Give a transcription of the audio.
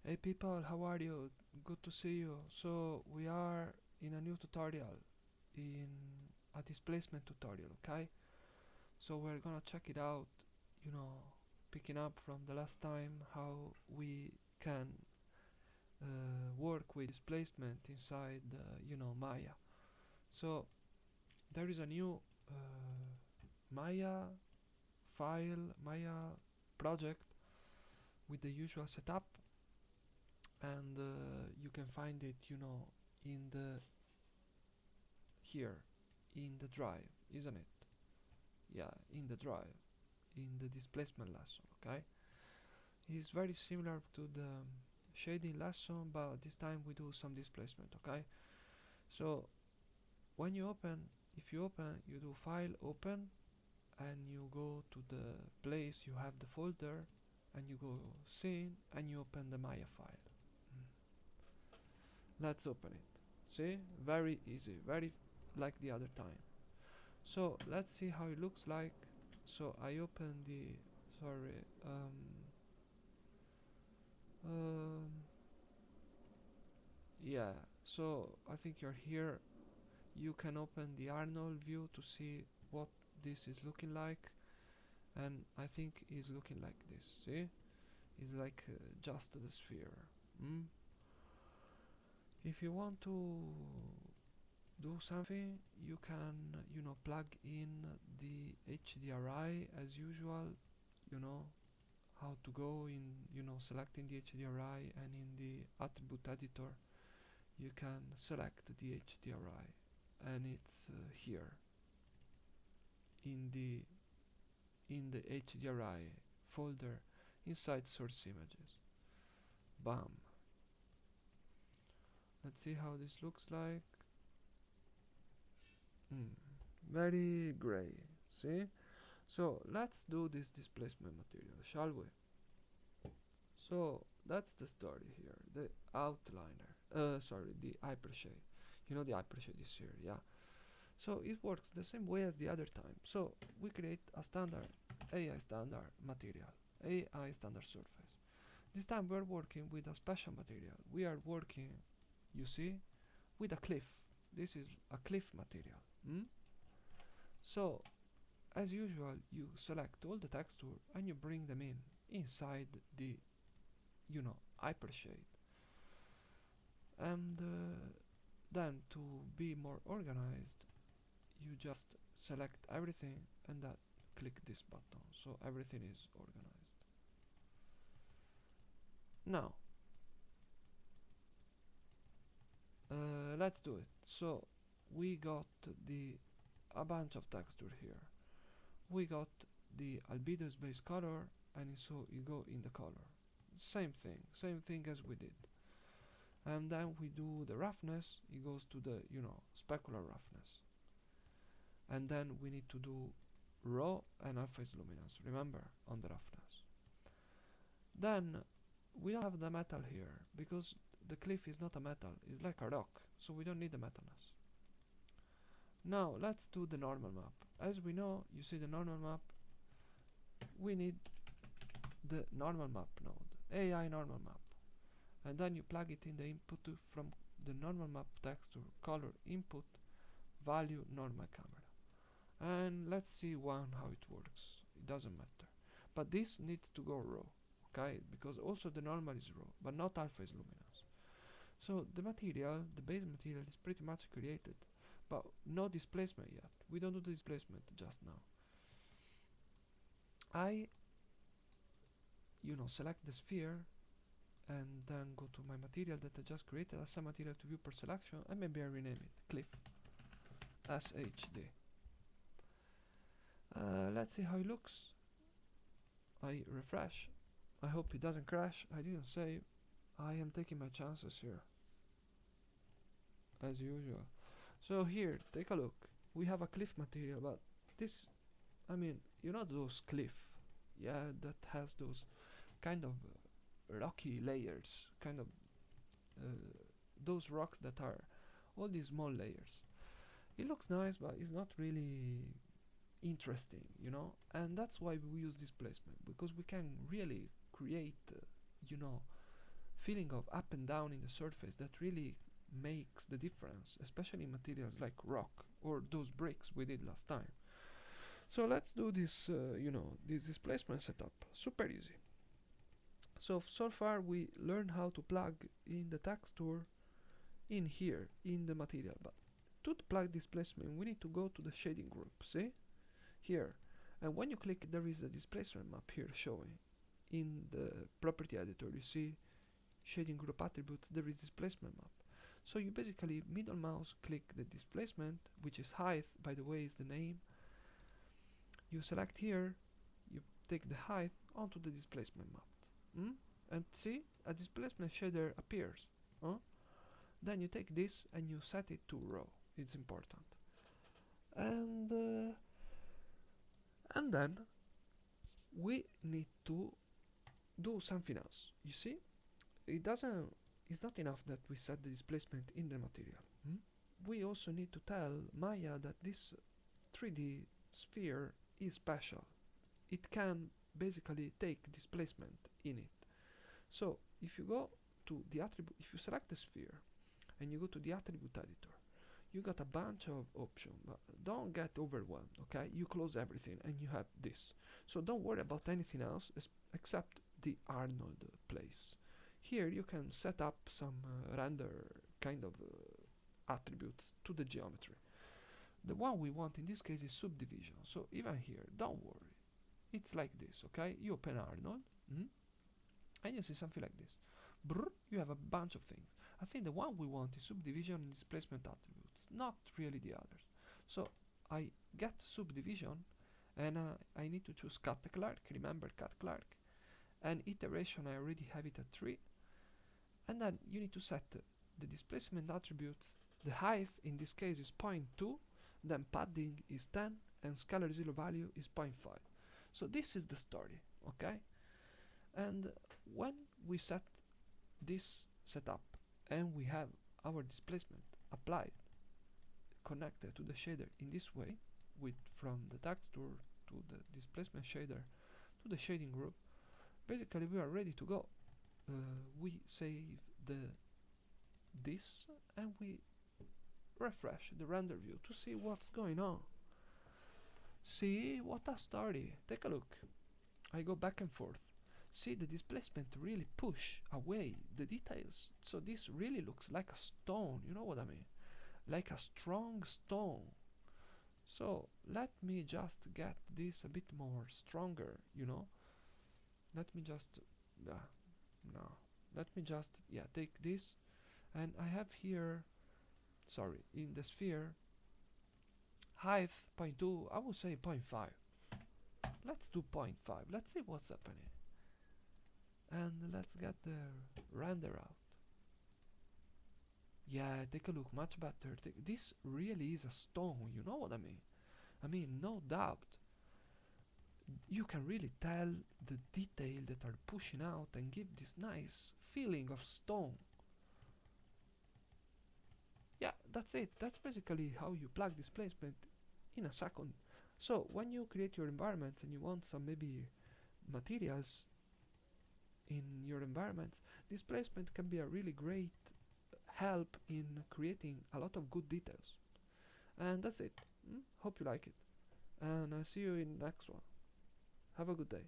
Hey people, how are you? Good to see you. So we are in a new tutorial, in a displacement tutorial, okay? So we're gonna check it out, you know, picking up from the last time how we can work with displacement inside, Maya. So there is a new Maya file, Maya project with the usual setup, and you can find it, in the here in the drive, isn't it? Yeah, in the drive, in the displacement lesson, okay? It's very similar to the shading lesson, but this time we do some displacement, okay? So when you open, if you open, you do file open, and you go to the place you have the folder, and you go scene, and you open the Maya file. Let's open it. See, very easy, very like the other time. So let's see how it looks like. So I open the, sorry, um, yeah, so I think you're here. You can open the Arnold view to see what this is looking like, and I think it's looking like this. See, it's like just the sphere. mm? If you want to do something, you can, plug in the HDRI as usual. you know how to go in, selecting the HDRI, and in the attribute editor you can select the HDRI, and it's here in the HDRI folder inside source images. Bam. Let's see how this looks like. mm, Very gray. See, so let's do this displacement material, shall we? So that's the story here, the outliner, sorry, the hypershade. The hypershade is here, yeah. So it works the same way as the other time. So we create a standard AI standard material, AI standard surface. This time we're working with a special material. We are working, you see, with a cliff. This is a cliff material. So as usual, you select all the texture and you bring them in inside the, hypershade. And then to be more organized, you just select everything and then click this button, so everything is organized. Now let's do it. So we got the a bunch of texture here. We got the albedo is base color, and so you go in the color. Same thing as we did. And then we do the roughness. It goes to the, specular roughness. And then we need to do raw and alpha is luminance, remember, on the roughness. Then we don't have the metal here because the cliff is not a metal, it's like a rock, so we don't need the metalness. Now let's do the normal map. As we know, you see the normal map, we need the normal map node, AI normal map, and then you plug it in the input from the normal map texture color input value normal camera. And let's see how it works. It doesn't matter, but this needs to go raw, okay, because also the normal is raw but not alpha is luminance. So the material, the base material, is pretty much created, but no displacement yet. We don't do the displacement just now. I, select the sphere and then go to my material that I just created as a material to view per selection, and maybe I rename it cliff SHD. Let's see how it looks. I refresh. I hope it doesn't crash. I didn't save. I am taking my chances here, as usual. So here, take a look. We have a cliff material, but this, those cliff, yeah, that has those kind of rocky layers, kind of uh, those rocks that are all these small layers. It looks nice, but it's not really interesting, and that's why we use displacement, because we can really create, feeling of up and down in the surface that really makes the difference, especially in materials like rock or those bricks we did last time. So let's do this, this displacement setup. Super easy. So far we learned how to plug in the texture in here, in the material. But to plug displacement, we need to go to the shading group, see? Here. And when you click, there is a displacement map here showing. In the property editor, you see shading group attributes, there is displacement map. So you basically middle mouse click the displacement, which is height, by the way, is the name. You select here, you take the height onto the displacement map. And see, a displacement shader appears. Then you take this and you set it to raw. It's important. And then we need to do something else. You see, it's not enough that we set the displacement in the material. We also need to tell Maya that this 3D sphere is special. It can basically take displacement in it. So if you go to the attribute, if you select the sphere and you go to the attribute editor, you got a bunch of options, but don't get overwhelmed, okay? You close everything and you have this. So don't worry about anything else except the Arnold place. Here you can set up some render kind of attributes to the geometry. The one we want in this case is subdivision. So even here, don't worry. It's like this, okay? You open Arnold, and you see something like this. You have a bunch of things. I think the one we want is subdivision and displacement attributes, not really the others. So I get subdivision, and I need to choose cut clerk. Remember cut clerk. And iteration, I already have it at 3. And then you need to set the displacement attributes. The height in this case is 0.2, then padding is 10, and scalar zero value is 0.5. So this is the story, okay? And when we set this setup and we have our displacement applied, connected to the shader in this way, with from the texture to the displacement shader to the shading group, basically we are ready to go. We save this and we refresh the render view to see what's going on. See, what a story. Take a look. I go back and forth. See, the displacement really push away the details. So this really looks like a stone, you know what I mean? Like a strong stone. So let me just get this a bit more stronger, you know? Let me just, no. Let me just, take this. And I have here, sorry, in the sphere, height 0.2, I would say 0.5. Let's do 0.5. Let's see what's happening. And let's get the render out. Yeah, take a look, much better. This really is a stone, you know what I mean? I mean, no doubt. You can really tell the detail that are pushing out and give this nice feeling of stone. Yeah, that's it. That's basically how you plug displacement in a second. So when you create your environments and you want some maybe materials in your environments, displacement can be a really great help in creating a lot of good details. And that's it. Hope you like it. And I'll see you in the next one. Have a good day.